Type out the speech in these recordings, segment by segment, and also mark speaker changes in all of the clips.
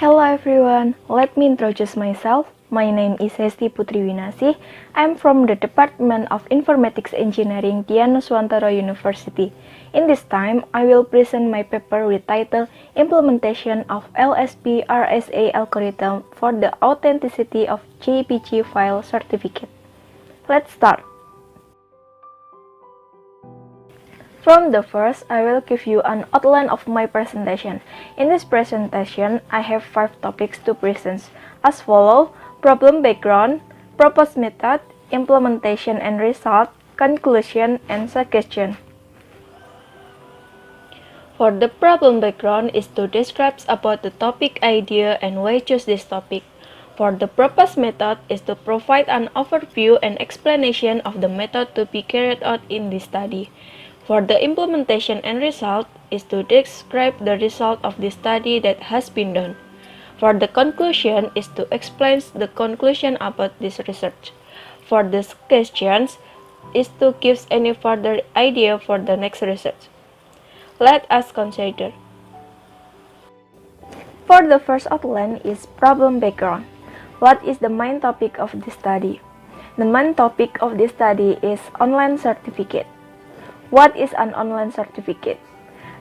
Speaker 1: Hello everyone, let me introduce myself. My name is Hesti Putri Winasih. I'm from the Department of Informatics Engineering, Dian Nuswantara University. In this time, I will present my paper with title Implementation of LSP RSA Algorithm for the Authenticity of JPG File Certificate. Let's start. From the first, I will give you an outline of my presentation. In this presentation, I have 5 topics to present as follows: problem background, proposed method, implementation and result, conclusion, and suggestion. For the problem background is to describe about the topic idea and why choose this topic. For the proposed method is to provide an overview and explanation of the method to be carried out in this study. For the implementation and result is to describe the result of the study that has been done. For the conclusion is to explain the conclusion about this research. For the suggestions is to give any further idea for the next research. Let us consider. For the first outline is problem background. What is the main topic of this study? The main topic of this study is online certificate. What is an online certificate?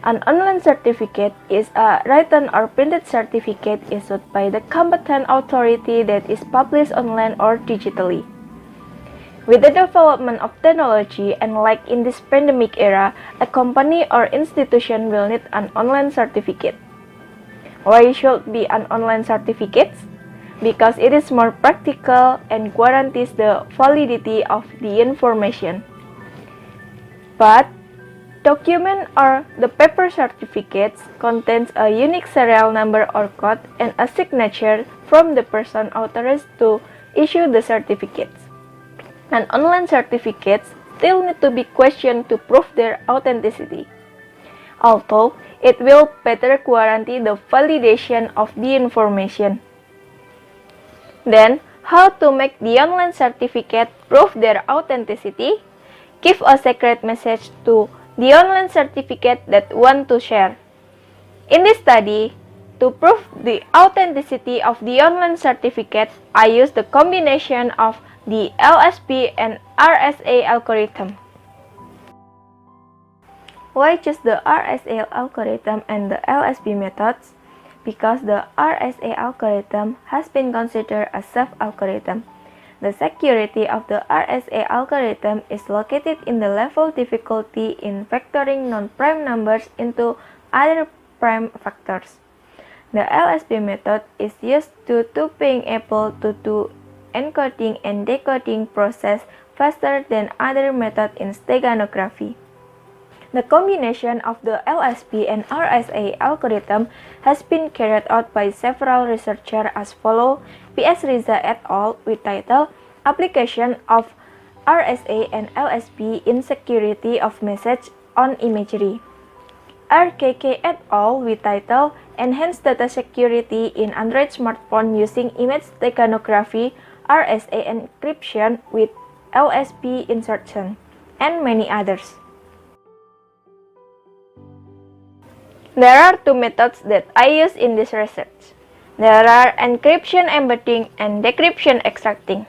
Speaker 1: An online certificate is a written or printed certificate issued by the competent authority that is published online or digitally. With the development of technology and like in this pandemic era, a company or institution will need an online certificate. Why should be an online certificate? Because it is more practical and guarantees the validity of the information. But document or the paper certificates contains a unique serial number or code and a signature from the person authorized to issue the certificates. And online certificates still need to be questioned to prove their authenticity, although it will better guarantee the validation of the information. Then, how to make the online certificate prove their authenticity? Give a secret message to the online certificate that want to share. In this study, to prove the authenticity of the online certificate, I use the combination of the LSP and RSA algorithm. Why choose the RSA algorithm and the LSP methods? Because the RSA algorithm has been considered a safe algorithm. The security of the RSA algorithm is located in the level difficulty in factoring non-prime numbers into other prime factors. The LSP method is used to being able to do encoding and decoding process faster than other methods in steganography. The combination of the LSP and RSA algorithm has been carried out by several researchers as follows: P.S. Riza et al. With title Application of RSA and LSP in Security of Message on Imagery. RKK et al. With title Enhanced Data Security in Android Smartphone Using Image Steganography, RSA Encryption with LSP Insertion, and many others. There are 2 methods that I use in this research. There are encryption embedding and decryption extracting.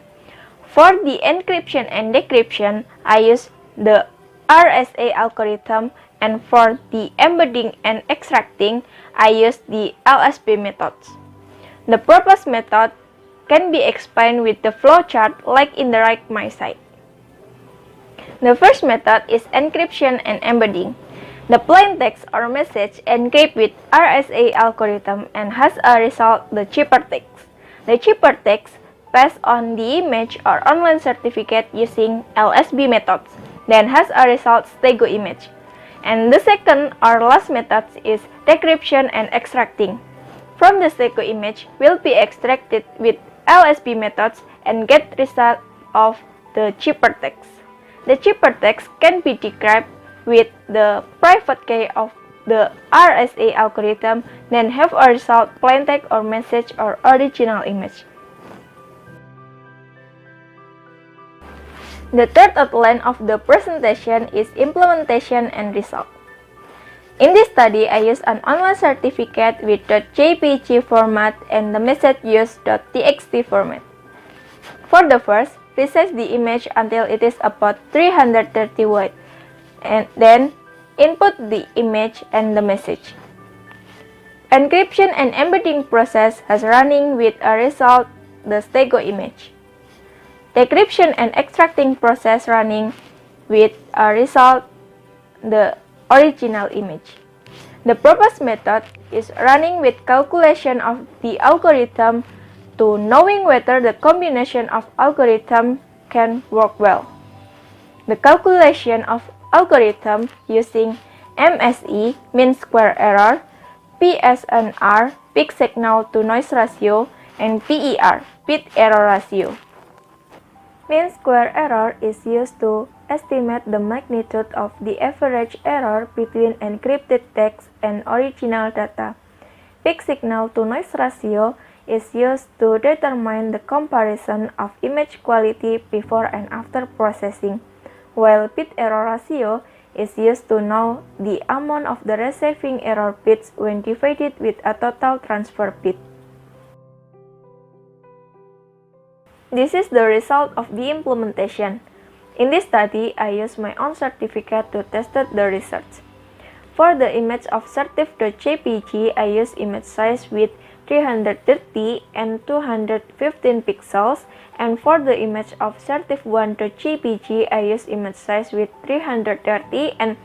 Speaker 1: For the encryption and decryption, I use the RSA algorithm, and for the embedding and extracting, I use the LSP methods. The proposed method can be explained with the flowchart like in the right my side. The first method is encryption and embedding. The plain text or message encrypt with RSA algorithm and has a result the ciphertext. The ciphertext passed on the image or online certificate using LSB methods, then has a result stego image. And the second or last method is decryption and extracting. From the stego image will be extracted with LSB methods and get result of the ciphertext. The ciphertext can be decrypted with the private key of the RSA algorithm, then have a result plain text or message or original image. The third outline of the presentation is implementation and result. In this study, I used an online certificate with .jpg format and the message used .txt format. For the first, resize the image until it is about 330 wide, and then input the image and the message. Encryption and embedding process has running with a result the Stego image. Decryption and extracting process running with a result the original image. The proposed method is running with calculation of the algorithm to knowing whether the combination of algorithm can work well. The calculation of algorithm using MSE, mean square error, PSNR, peak signal to noise ratio, and PER, bit error ratio. Mean square error is used to estimate the magnitude of the average error between encrypted text and original data. Peak signal to noise ratio is used to determine the comparison of image quality before and after processing, while bit error ratio is used to know the amount of the receiving error bits when divided with a total transfer bit. This is the result of the implementation. In this study, I used my own certificate to test the research. For the image of certif.jpg, I used image size with 330 and 215 pixels, and for the image of certif1.jpg, I used image size with 330 and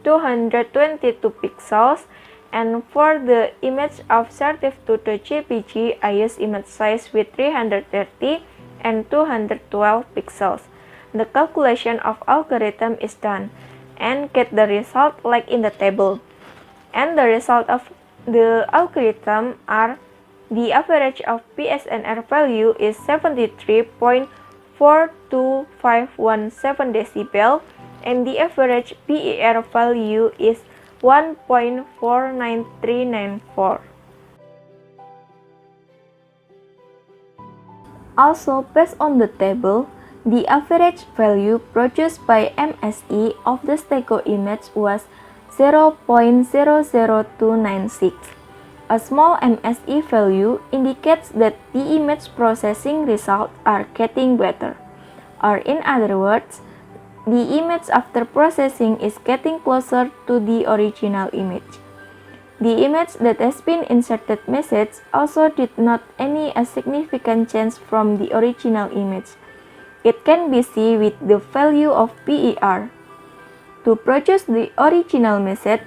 Speaker 1: 222 pixels, and for the image of certif2.jpg, I used image size with 330 and 212 pixels. The calculation of algorithm is done and get the result like in the table. And the result of the algorithm are the average of PSNR value is 73.42517 decibel and the average PER value is 1.49394. Also, based on the table, the average value produced by MSE of the Stego image was 0.00296. A small MSE value indicates that the image processing results are getting better, or in other words, the image after processing is getting closer to the original image. The image that has been inserted message also did not any a significant change from the original image. It can be seen with the value of PER. To produce the original message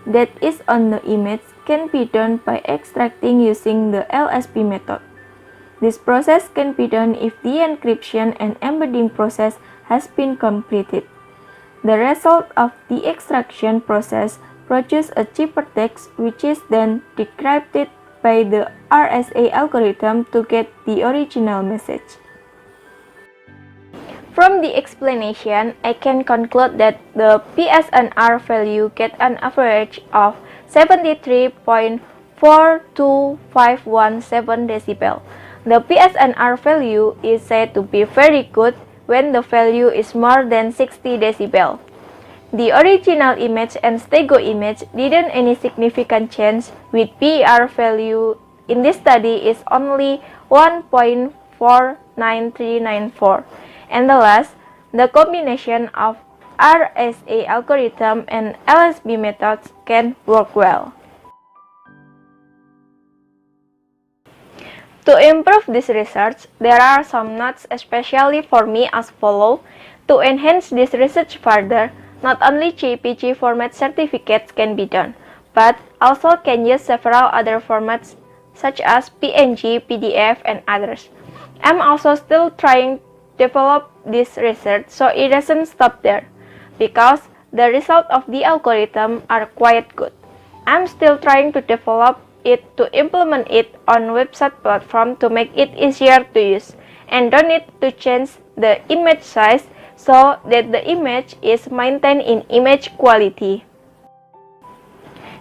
Speaker 1: that is on the image can be done by extracting using the LSB method. This process can be done if the encryption and embedding process has been completed. The result of the extraction process produces a cheaper text which is then decrypted by the RSA algorithm to get the original message. From the explanation, I can conclude that the PSNR value get an average of 73.42517 decibel. The PSNR value is said to be very good when the value is more than 60 decibel. The original image and Stego image didn't any significant change with PER value in this study is only 1.49394. And the last, the combination of RSA algorithm and LSB methods can work well. To improve this research, there are some notes especially for me as follow. To enhance this research further, not only JPG format certificates can be done, but also can use several other formats such as PNG, PDF, and others. I'm also still trying to develop this research so it doesn't stop there, because the result of the algorithm are quite good. I'm still trying to develop it to implement it on website platform to make it easier to use, and don't need to change the image size so that the image is maintained in image quality.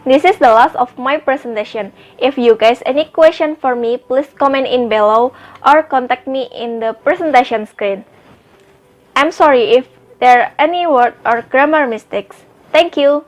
Speaker 1: This is the last of my presentation. If you guys any question for me, please comment in below or contact me in the presentation screen. I'm sorry if there are any word or grammar mistakes. Thank you.